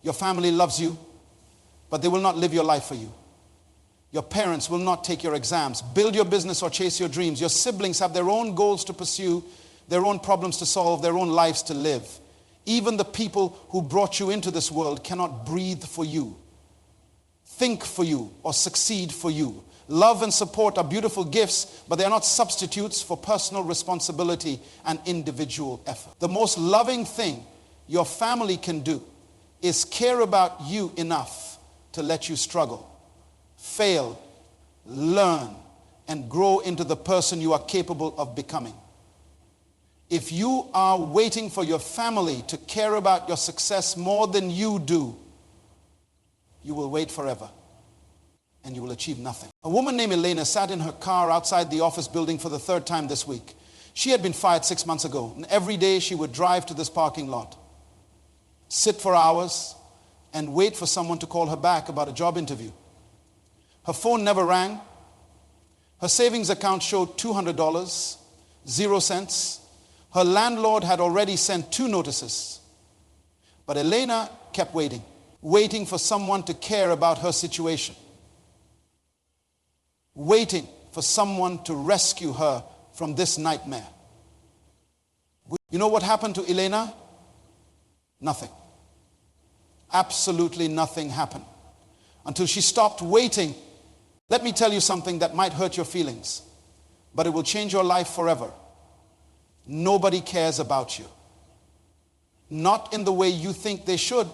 Your family loves you, but they will not live your life for you. Your parents will not take your exams, build your business, or chase your dreams. Your siblings have their own goals to pursue, their own problems to solve, their own lives to live. Even the people who brought you into this world cannot breathe for you, think for you, or succeed for you. Love and support are beautiful gifts, but they are not substitutes for personal responsibility and individual effort. The most loving thing your family can do is care about you enough to let you struggle, fail, learn, and grow into the person you are capable of becoming. If you are waiting for your family to care about your success more than you do, you will wait forever and you will achieve nothing. A woman named Elena sat in her car outside the office building for the third time this week. She had been fired 6 months ago, and every day she would drive to this parking lot, sit for hours, and wait for someone to call her back about a job interview. Her phone never rang. Her savings account showed $200, 0 cents. Her landlord had already sent 2 notices. But Elena kept waiting, waiting for someone to care about her situation, waiting for someone to rescue her from this nightmare. You know what happened to Elena? Nothing. Absolutely nothing happened until she stopped waiting. Let me tell you something that might hurt your feelings, but it will change your life forever. Nobody cares about you. Not in the way you think they should,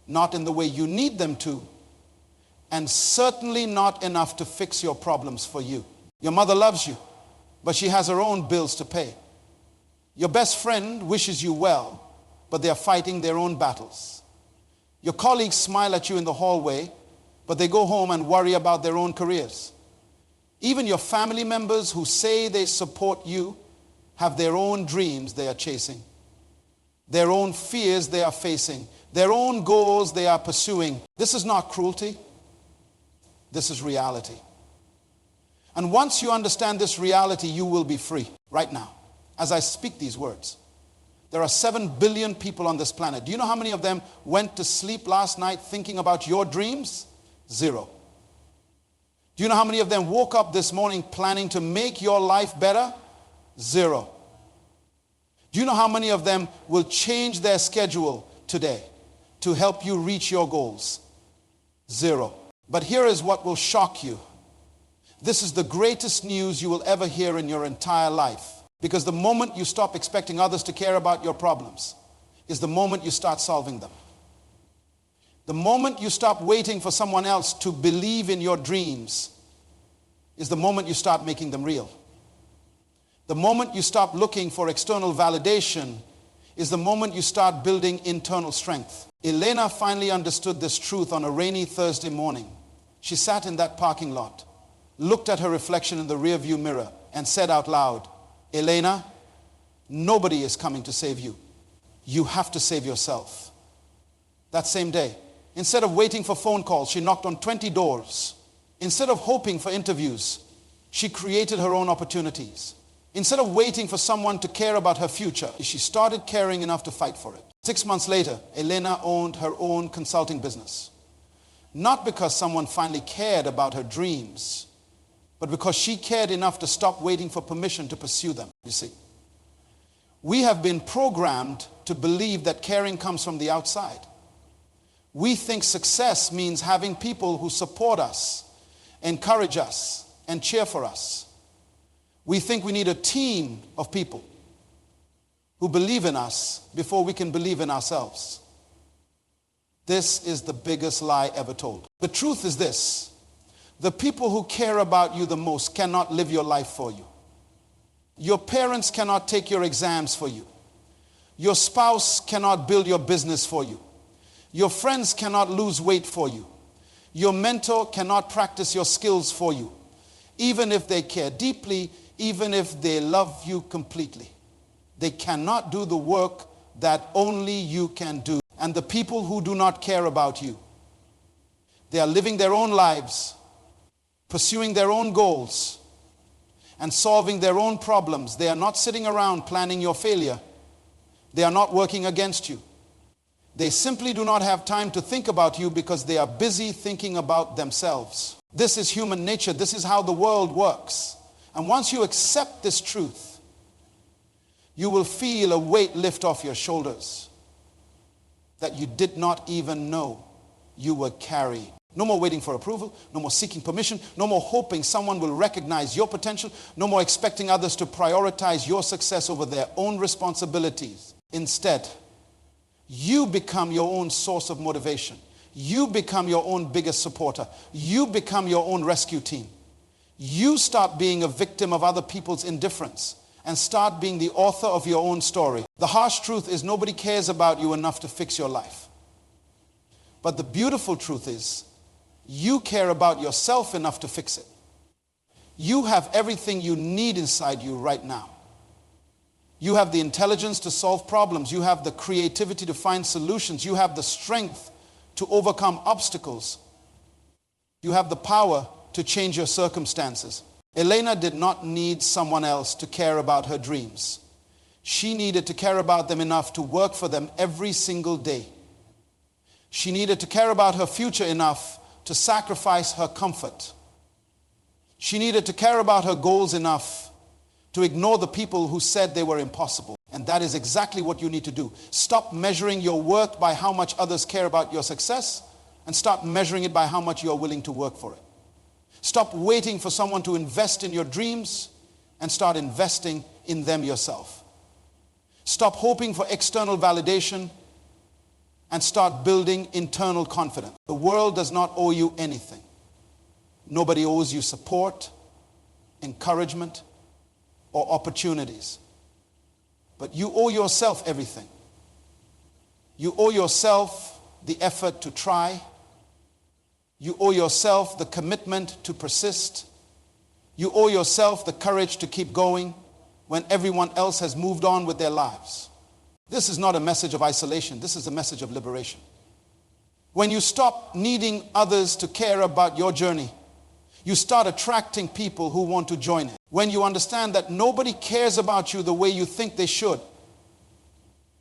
not in the way you need them to, and certainly not enough to fix your problems for you. Your mother loves you, but she has her own bills to pay. Your best friend wishes you well, but they are fighting their own battles. Your colleagues smile at you in the hallway, but they go home and worry about their own careers. Even your family members who say they support you have their own dreams they are chasing, their own fears they are facing, their own goals they are pursuing. This is not cruelty. This is reality. And once you understand this reality, you will be free. Right now, as I speak these words, there are 7 billion people on this planet. Do you know how many of them went to sleep last night thinking about your dreams? 0. Do you know how many of them woke up this morning planning to make your life better? 0. Do you know how many of them will change their schedule today to help you reach your goals? 0. But here is what will shock you. This is the greatest news you will ever hear in your entire life. Because the moment you stop expecting others to care about your problems is the moment you start solving them. The moment you stop waiting for someone else to believe in your dreams is the moment you start making them real. The moment you stop looking for external validation is the moment you start building internal strength. Elena finally understood this truth on a rainy Thursday morning. She sat in that parking lot, looked at her reflection in the rearview mirror, and said out loud, Elena, nobody is coming to save you. You have to save yourself. That same day, instead of waiting for phone calls, she knocked on 20 doors. Instead of hoping for interviews, she created her own opportunities. Instead of waiting for someone to care about her future, she started caring enough to fight for it. 6 months later, Elena owned her own consulting business. Not because someone finally cared about her dreams, but because she cared enough to stop waiting for permission to pursue them. You see, we have been programmed to believe that caring comes from the outside. We think success means having people who support us, encourage us, and cheer for us. We think we need a team of people who believe in us before we can believe in ourselves. This is the biggest lie ever told. The truth is this: the people who care about you the most cannot live your life for you. Your parents cannot take your exams for you. Your spouse cannot build your business for you. Your friends cannot lose weight for you. Your mentor cannot practice your skills for you. Even if they care deeply, even if they love you completely, they cannot do the work that only you can do. And the people who do not care about you, they are living their own lives, pursuing their own goals, and solving their own problems. They are not sitting around planning your failure. They are not working against you. They simply do not have time to think about you because they are busy thinking about themselves. This is human nature. This is how the world works. And once you accept this truth, you will feel a weight lift off your shoulders that you did not even know you were carrying. No more waiting for approval, no more seeking permission, no more hoping someone will recognize your potential, no more expecting others to prioritize your success over their own responsibilities. Instead, you become your own source of motivation. You become your own biggest supporter. You become your own rescue team. You start being a victim of other people's indifference and start being the author of your own story. The harsh truth is nobody cares about you enough to fix your life. But the beautiful truth is you care about yourself enough to fix it. You have everything you need inside you right now. You have the intelligence to solve problems. You have the creativity to find solutions. You have the strength to overcome obstacles. You have the power to change your circumstances. Elena did not need someone else to care about her dreams. She needed to care about them enough to work for them every single day. She needed to care about her future enough to sacrifice her comfort. She needed to care about her goals enough to ignore the people who said they were impossible. And that is exactly what you need to do. Stop measuring your worth by how much others care about your success and start measuring it by how much you are willing to work for it. Stop waiting for someone to invest in your dreams and start investing in them yourself. Stop hoping for external validation and start building internal confidence. The world does not owe you anything. Nobody owes you support, encouragement, or opportunities. But you owe yourself everything. You owe yourself the effort to try. You owe yourself the commitment to persist. You owe yourself the courage to keep going when everyone else has moved on with their lives. This is not a message of isolation. This is a message of liberation. When you stop needing others to care about your journey, you start attracting people who want to join it. When you understand that nobody cares about you the way you think they should,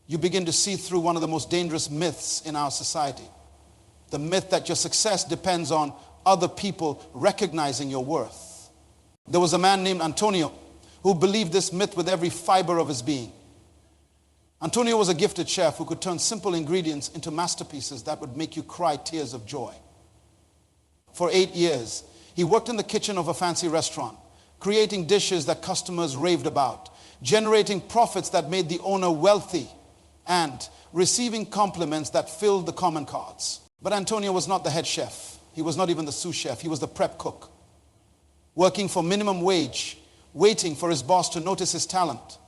you begin to see through one of the most dangerous myths in our society. The myth that your success depends on other people recognizing your worth. There was a man named Antonio who believed this myth with every fiber of his being. Antonio was a gifted chef who could turn simple ingredients into masterpieces that would make you cry tears of joy. For 8 years, he worked in the kitchen of a fancy restaurant, creating dishes that customers raved about, generating profits that made the owner wealthy, and receiving compliments that filled the comment cards. But Antonio was not the head chef. He was not even the sous chef. He was the prep cook, working for minimum wage, waiting for his boss to notice his talent,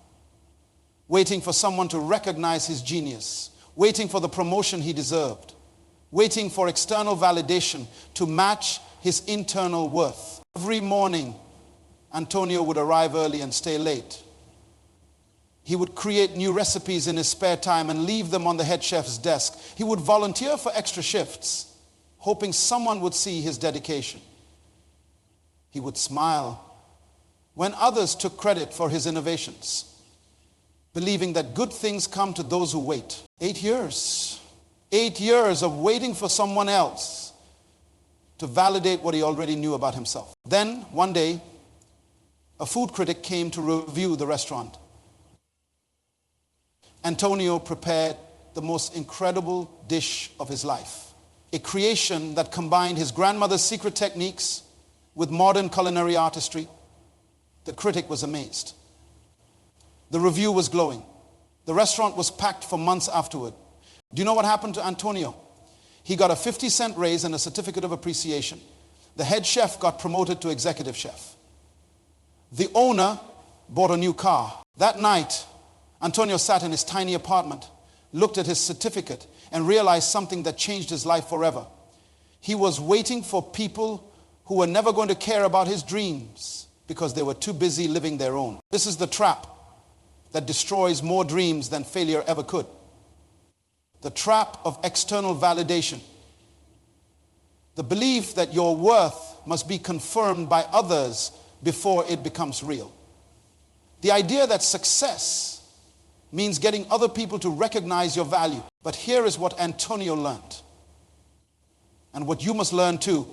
waiting for someone to recognize his genius, waiting for the promotion he deserved, waiting for external validation to match his internal worth. Every morning, Antonio would arrive early and stay late. He would create new recipes in his spare time and leave them on the head chef's desk. He would volunteer for extra shifts, hoping someone would see his dedication. He would smile when others took credit for his innovations, believing that good things come to those who wait. 8 years. 8 years of waiting for someone else to validate what he already knew about himself. Then, one day, a food critic came to review the restaurant. Antonio prepared the most incredible dish of his life, a creation that combined his grandmother's secret techniques with modern culinary artistry. The critic was amazed. The review was glowing. The restaurant was packed for months afterward. Do you know what happened to Antonio? He got a 50-cent raise and a certificate of appreciation. The head chef got promoted to executive chef. The owner bought a new car. That night, Antonio sat in his tiny apartment, looked at his certificate, and realized something that changed his life forever. He was waiting for people who were never going to care about his dreams because they were too busy living their own. This is the trap that destroys more dreams than failure ever could. The trap of external validation. The belief that your worth must be confirmed by others before it becomes real. The idea that success means getting other people to recognize your value. But here is what Antonio learned, and what you must learn too.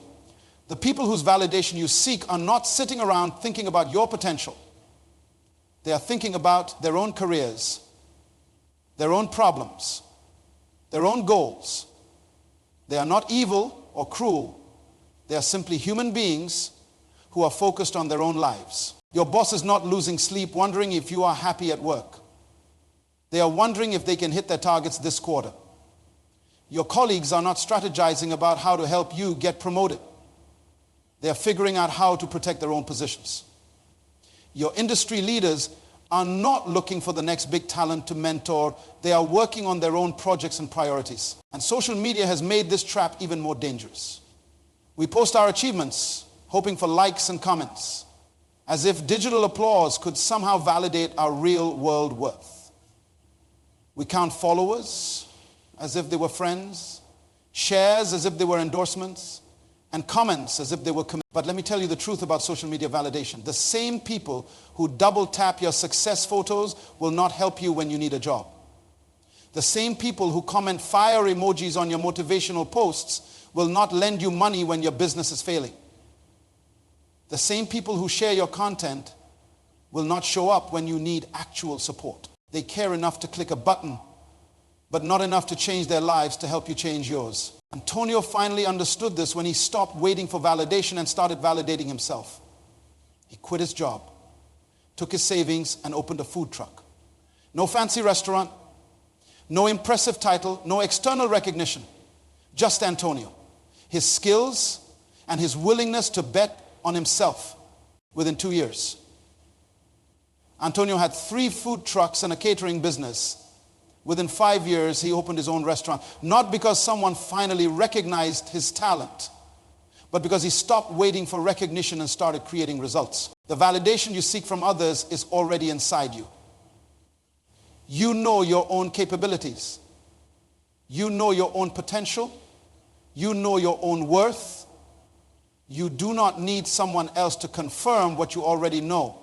The people whose validation you seek are not sitting around thinking about your potential. They are thinking about their own careers, their own problems, their own goals. They are not evil or cruel. They are simply human beings who are focused on their own lives. Your boss is not losing sleep wondering if you are happy at work. They are wondering if they can hit their targets this quarter. Your colleagues are not strategizing about how to help you get promoted. They are figuring out how to protect their own positions. Your industry leaders are not looking for the next big talent to mentor. They are working on their own projects and priorities. And social media has made this trap even more dangerous. We post our achievements, hoping for likes and comments, as if digital applause could somehow validate our real world worth. We count followers as if they were friends, shares as if they were endorsements, and comments as if they were committed. But let me tell you the truth about social media validation. The same people who double tap your success photos will not help you when you need a job. The same people who comment fire emojis on your motivational posts will not lend you money when your business is failing. The same people who share your content will not show up when you need actual support. They care enough to click a button, but not enough to change their lives to help you change yours. Antonio finally understood this when he stopped waiting for validation and started validating himself. He quit his job, took his savings, and opened a food truck. No fancy restaurant, no impressive title, no external recognition, just Antonio, his skills, and his willingness to bet on himself. Within 2 years, Antonio had 3 food trucks and a catering business. Within 5 years, he opened his own restaurant, not because someone finally recognized his talent, but because he stopped waiting for recognition and started creating results. The validation you seek from others is already inside you. You know your own capabilities. You know your own potential. You know your own worth. You do not need someone else to confirm what you already know.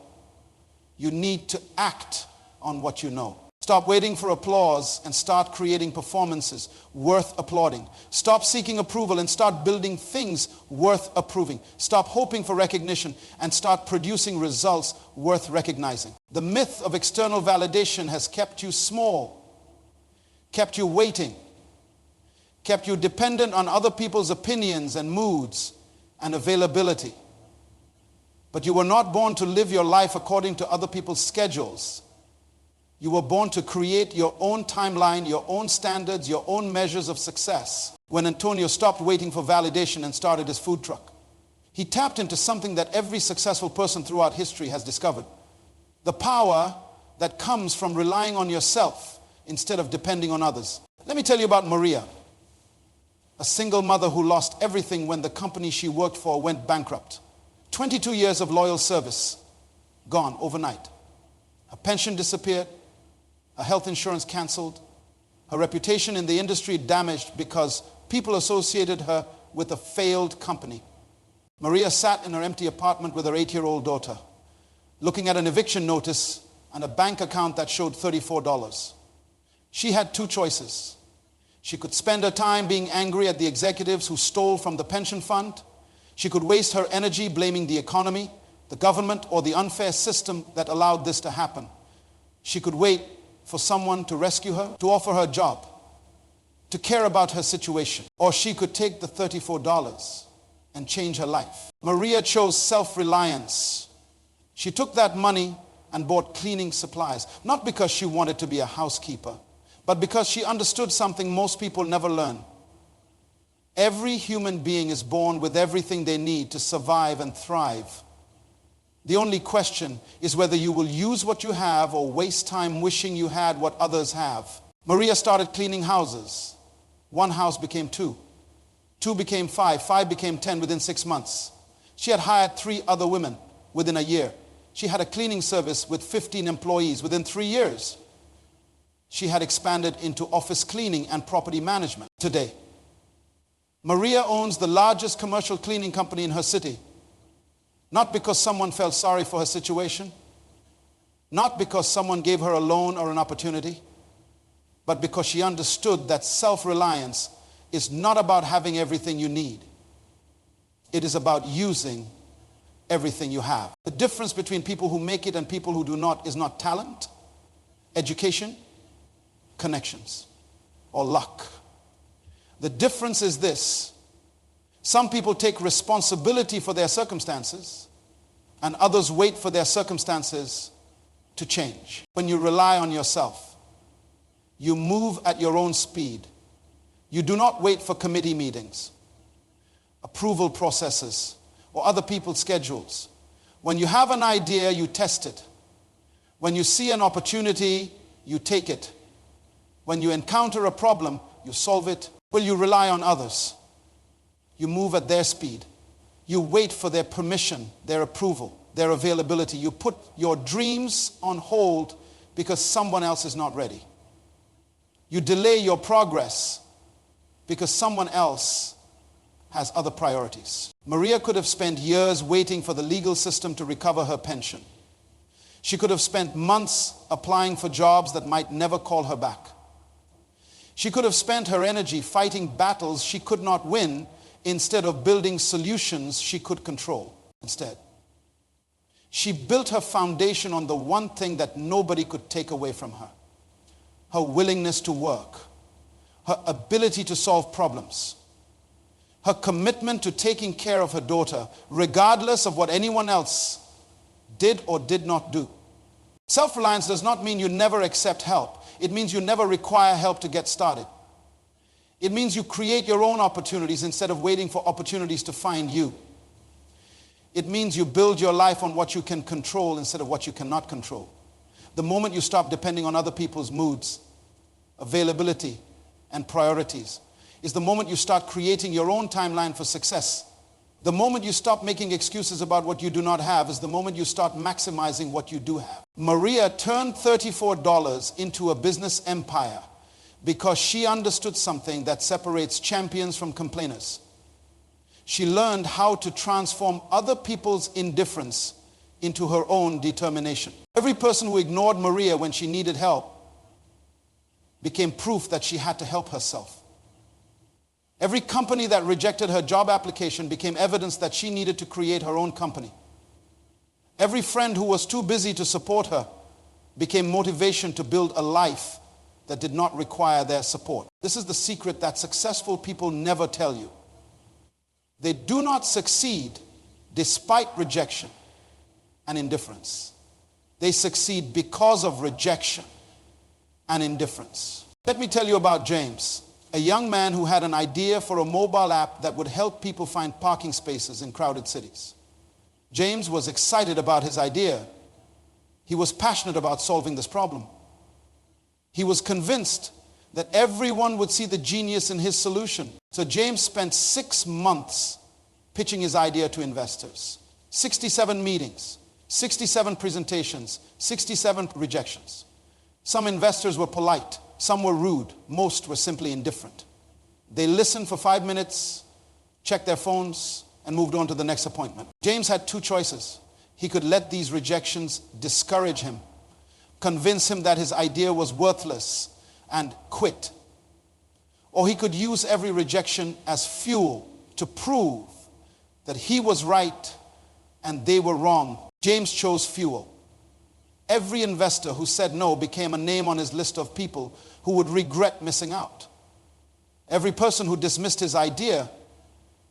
You need to act on what you know. Stop waiting for applause and start creating performances worth applauding. Stop seeking approval and start building things worth approving. Stop hoping for recognition and start producing results worth recognizing. The myth of external validation has kept you small, kept you waiting, kept you dependent on other people's opinions and moods and availability. But you were not born to live your life according to other people's schedules. You were born to create your own timeline, your own standards, your own measures of success. When Antonio stopped waiting for validation and started his food truck, he tapped into something that every successful person throughout history has discovered: the power that comes from relying on yourself instead of depending on others. Let me tell you about Maria, a single mother who lost everything when the company she worked for went bankrupt. 22 years of loyal service gone overnight. Her pension disappeared. Her health insurance canceled. Her reputation in the industry damaged because people associated her with a failed company. Maria sat in her empty apartment with her 8-year-old daughter, looking at an eviction notice and a bank account that showed $34. She had 2 choices. She could spend her time being angry at the executives who stole from the pension fund. She could waste her energy blaming the economy, the government, or the unfair system that allowed this to happen. She could wait for someone to rescue her, to offer her a job, to care about her situation. Or she could take the $34 and change her life. Maria chose self-reliance. She took that money and bought cleaning supplies, not because she wanted to be a housekeeper, but because she understood something most people never learn. Every human being is born with everything they need to survive and thrive. The only question is whether you will use what you have or waste time wishing you had what others have. Maria started cleaning houses. 1 house became 2. 2 became 5. 5 became 10 within 6 months. She had hired 3 other women within a year. She had a cleaning service with 15 employees within 3 years. She had expanded into office cleaning and property management. Today, Maria owns the largest commercial cleaning company in her city. Not because someone felt sorry for her situation, not because someone gave her a loan or an opportunity, but because she understood that self-reliance is not about having everything you need. It is about using everything you have. The difference between people who make it and people who do not is not talent, education, connections, or luck. The difference is this: some people take responsibility for their circumstances, and others wait for their circumstances to change. When you rely on yourself, you move at your own speed. You do not wait for committee meetings, approval processes, or other people's schedules. When you have an idea, you test it. When you see an opportunity, you take it. When you encounter a problem, you solve it. Will you rely on others? You move at their speed. You wait for their permission, their approval, their availability. You put your dreams on hold because someone else is not ready. You delay your progress because someone else has other priorities. Maria could have spent years waiting for the legal system to recover her pension. She could have spent months applying for jobs that might never call her back. She could have spent her energy fighting battles she could not win instead of building solutions she could control. Instead, she built her foundation on the one thing that nobody could take away from her: her willingness to work, her ability to solve problems, her commitment to taking care of her daughter, regardless of what anyone else did or did not do. Self-reliance does not mean you never accept help. It means you never require help to get started. It means you create your own opportunities instead of waiting for opportunities to find you. It means you build your life on what you can control instead of what you cannot control. The moment you stop depending on other people's moods, availability, and priorities is the moment you start creating your own timeline for success. The moment you stop making excuses about what you do not have is the moment you start maximizing what you do have. Maria turned $34 into a business empire because she understood something that separates champions from complainers. She learned how to transform other people's indifference into her own determination. Every person who ignored Maria when she needed help became proof that she had to help herself. Every company that rejected her job application became evidence that she needed to create her own company. Every friend who was too busy to support her became motivation to build a life that did not require their support. This is the secret that successful people never tell you. They do not succeed despite rejection and indifference. They succeed because of rejection and indifference. Let me tell you about James, a young man who had an idea for a mobile app that would help people find parking spaces in crowded cities. James was excited about his idea. He was passionate about solving this problem. He was convinced that everyone would see the genius in his solution. So James spent 6 months pitching his idea to investors. 67 meetings, 67 presentations, 67 rejections. Some investors were polite. Some were rude. Most were simply indifferent. They listened for 5 minutes, checked their phones, and moved on to the next appointment. James had 2 choices. He could let these rejections discourage him, convince him that his idea was worthless, and quit. Or he could use every rejection as fuel to prove that he was right and they were wrong. James chose fuel. Every investor who said no became a name on his list of people who would regret missing out. Every person who dismissed his idea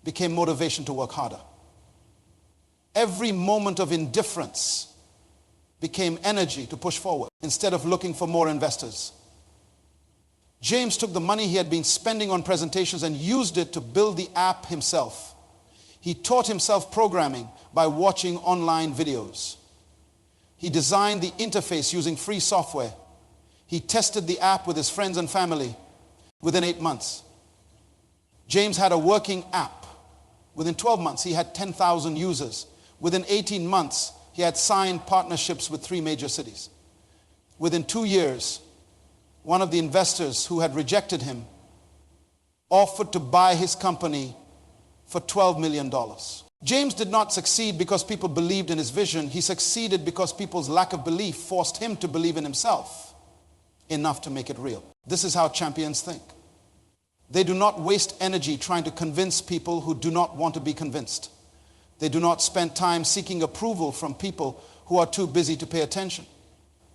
became motivation to work harder. Every moment of indifference became energy to push forward instead of looking for more investors. James took the money he had been spending on presentations and used it to build the app himself. He taught himself programming by watching online videos. He designed the interface using free software. He tested the app with his friends and family. Within 8 months, James had a working app. Within 12 months, he had 10,000 users. Within 18 months, he had signed partnerships with 3 major cities. Within 2 years, one of the investors who had rejected him offered to buy his company for $12 million. James did not succeed because people believed in his vision. He succeeded because people's lack of belief forced him to believe in himself. enough to make it real. This is how champions think. They do not waste energy trying to convince people who do not want to be convinced. They do not spend time seeking approval from people who are too busy to pay attention.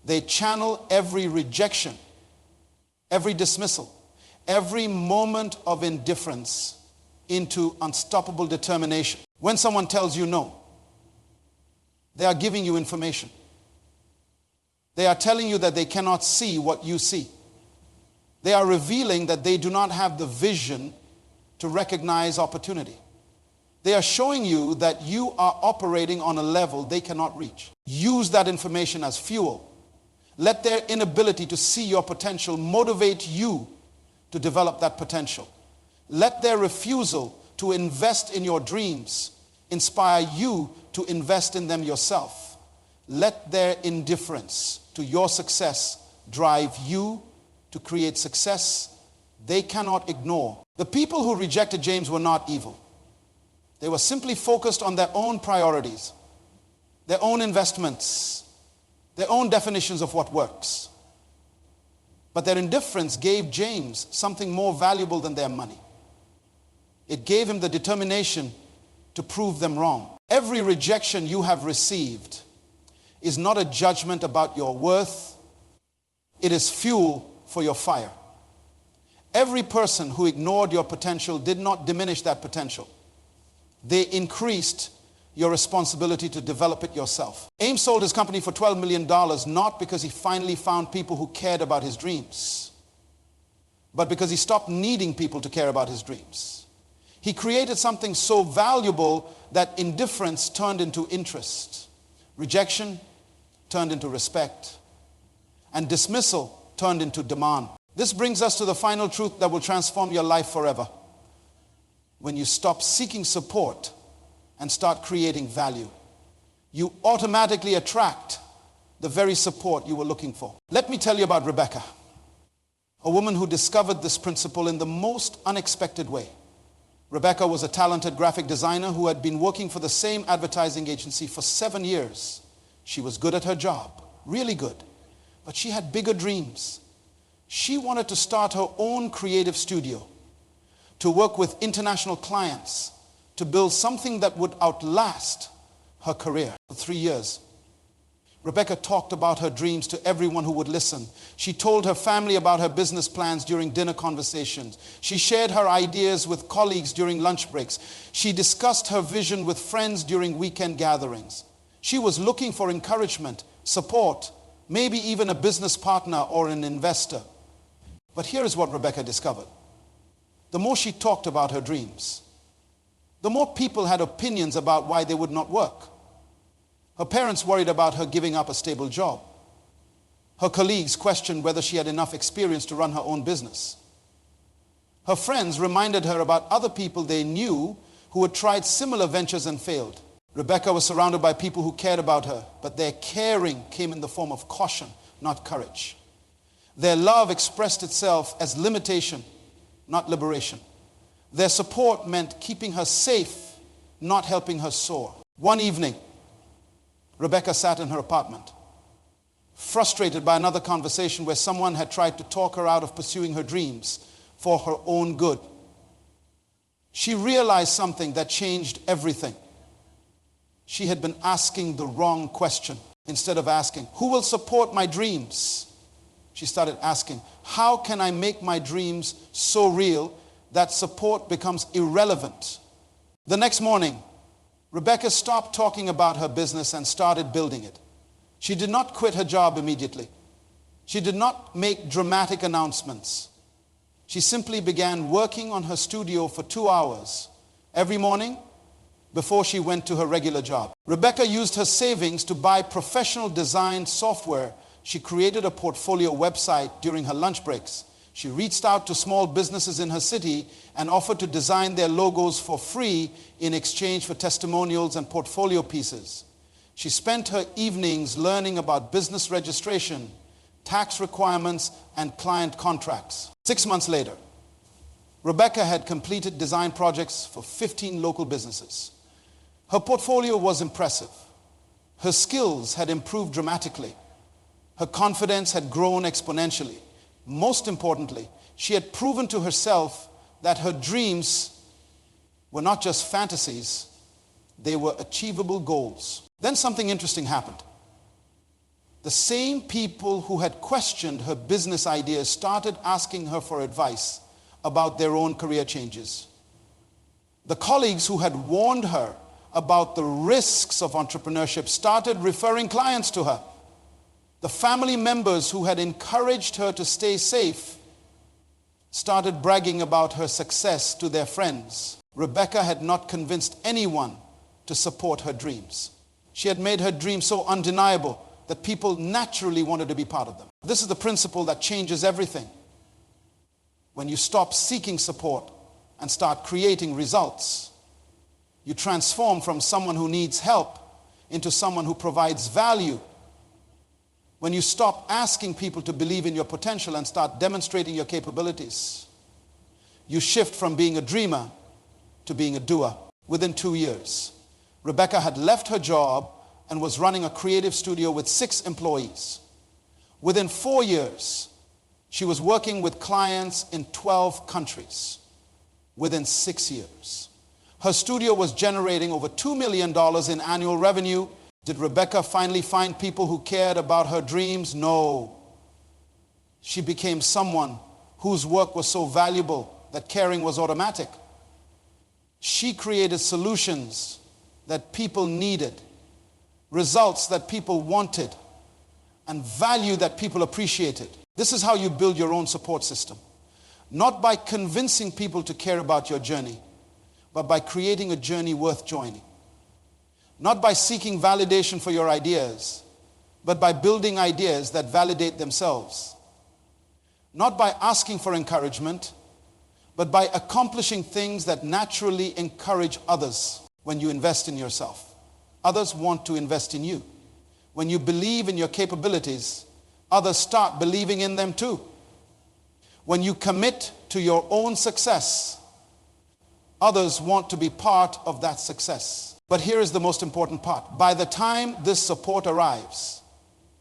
They channel every rejection, every dismissal, every moment of indifference into unstoppable determination. When someone tells you no, they are giving you information. They are telling you that they cannot see what you see. They are revealing that they do not have the vision to recognize opportunity. They are showing you that you are operating on a level they cannot reach. Use that information as fuel. Let their inability to see your potential motivate you to develop that potential. Let their refusal to invest in your dreams inspire you to invest in them yourself. Let their indifference to your success drive you to create success they cannot ignore. The people who rejected James were not evil. They were simply focused on their own priorities, their own investments, their own definitions of what works. But their indifference gave James something more valuable than their money. It gave him the determination to prove them wrong. Every rejection you have received is not a judgment about your worth. It is fuel for your fire. Every person who ignored your potential did not diminish that potential. They increased your responsibility to develop it yourself. Ames sold his company for $12 million, not because he finally found people who cared about his dreams, but because he stopped needing people to care about his dreams. He created something so valuable that indifference turned into interest, rejection turned into respect, and dismissal turned into demand. This brings us to the final truth that will transform your life forever. When you stop seeking support and start creating value, you automatically attract the very support you were looking for. Let me tell you about Rebecca, a woman who discovered this principle in the most unexpected way. Rebecca was a talented graphic designer who had been working for the same advertising agency for 7 years. She was good at her job, really good, but she had bigger dreams. She wanted to start her own creative studio, to work with international clients, to build something that would outlast her career. For 3 years, Rebecca talked about her dreams to everyone who would listen. She told her family about her business plans during dinner conversations. She shared her ideas with colleagues during lunch breaks. She discussed her vision with friends during weekend gatherings. She was looking for encouragement, support, maybe even a business partner or an investor. But here is what Rebecca discovered. The more she talked about her dreams, the more people had opinions about why they would not work. Her parents worried about her giving up a stable job. Her colleagues questioned whether she had enough experience to run her own business. Her friends reminded her about other people they knew who had tried similar ventures and failed. Rebecca was surrounded by people who cared about her, but their caring came in the form of caution, not courage. Their love expressed itself as limitation, not liberation. Their support meant keeping her safe, not helping her soar. One evening, Rebecca sat in her apartment, frustrated by another conversation where someone had tried to talk her out of pursuing her dreams for her own good. She realized something that changed everything. She had been asking the wrong question. Instead of asking, "Who will support my dreams?" she started asking, "How can I make my dreams so real that support becomes irrelevant?" The next morning, Rebecca stopped talking about her business and started building it. She did not quit her job immediately. She did not make dramatic announcements. She simply began working on her studio for 2 hours every morning before she went to her regular job. Rebecca used her savings to buy professional design software. She created a portfolio website during her lunch breaks. She reached out to small businesses in her city and offered to design their logos for free in exchange for testimonials and portfolio pieces. She spent her evenings learning about business registration, tax requirements, and client contracts. 6 months later, Rebecca had completed design projects for 15 local businesses. Her portfolio was impressive. Her skills had improved dramatically. Her confidence had grown exponentially. Most importantly, she had proven to herself that her dreams were not just fantasies, they were achievable goals. Then something interesting happened. The same people who had questioned her business ideas started asking her for advice about their own career changes. The colleagues who had warned her about the risks of entrepreneurship started referring clients to her. The family members who had encouraged her to stay safe started bragging about her success to their friends. Rebecca had not convinced anyone to support her dreams. She had made her dreams so undeniable that people naturally wanted to be part of them. This is the principle that changes everything. When you stop seeking support and start creating results, you transform from someone who needs help into someone who provides value. When you stop asking people to believe in your potential and start demonstrating your capabilities, you shift from being a dreamer to being a doer. Within 2 years, Rebecca had left her job and was running a creative studio with 6 employees. Within 4 years, she was working with clients in 12 countries. Within 6 years, her studio was generating over $2 million in annual revenue. Did Rebecca finally find people who cared about her dreams? No. She became someone whose work was so valuable that caring was automatic. She created solutions that people needed, results that people wanted, and value that people appreciated. This is how you build your own support system. Not by convincing people to care about your journey, but by creating a journey worth joining. Not by seeking validation for your ideas, but by building ideas that validate themselves. Not by asking for encouragement, but by accomplishing things that naturally encourage others. When you invest in yourself, others want to invest in you. When you believe in your capabilities, others start believing in them too. When you commit to your own success, others want to be part of that success. But here is the most important part. By the time this support arrives,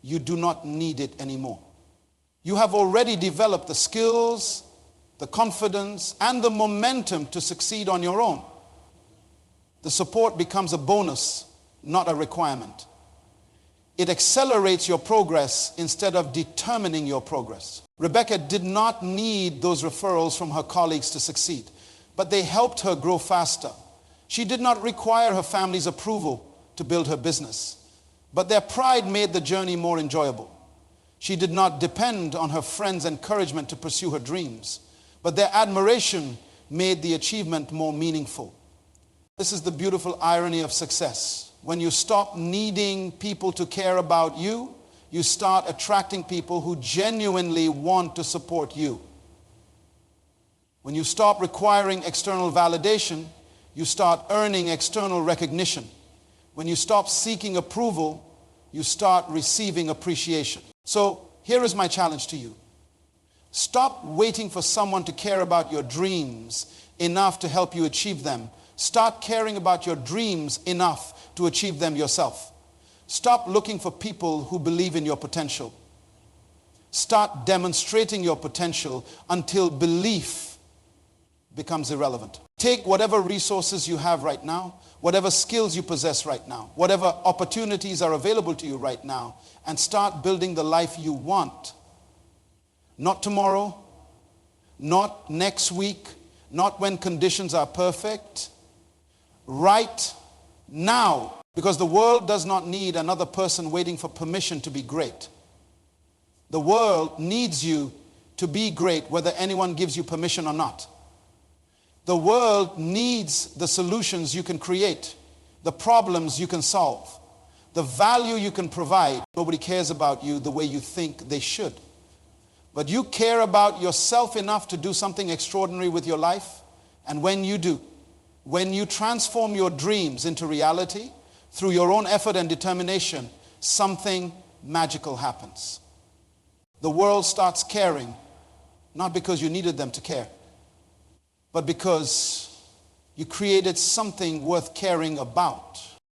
you do not need it anymore. You have already developed the skills, the confidence, and the momentum to succeed on your own. The support becomes a bonus, not a requirement. It accelerates your progress instead of determining your progress. Rebecca did not need those referrals from her colleagues to succeed, but they helped her grow faster. She did not require her family's approval to build her business, but their pride made the journey more enjoyable. She did not depend on her friends' encouragement to pursue her dreams, but their admiration made the achievement more meaningful. This is the beautiful irony of success. When you stop needing people to care about you, you start attracting people who genuinely want to support you. When you stop requiring external validation, you start earning external recognition. When you stop seeking approval, you start receiving appreciation. So here is my challenge to you. Stop waiting for someone to care about your dreams enough to help you achieve them. Start caring about your dreams enough to achieve them yourself. Stop looking for people who believe in your potential. Start demonstrating your potential until belief becomes irrelevant. Take whatever resources you have right now, whatever skills you possess right now, whatever opportunities are available to you right now, and start building the life you want. Not tomorrow, not next week, not when conditions are perfect. Right now, because the world does not need another person waiting for permission to be great. The world needs you to be great whether anyone gives you permission or not. The world needs the solutions you can create, the problems you can solve, the value you can provide. Nobody cares about you the way you think they should. But you care about yourself enough to do something extraordinary with your life. And when you do, when you transform your dreams into reality through your own effort and determination, something magical happens. The world starts caring, not because you needed them to care, but because you created something worth caring about.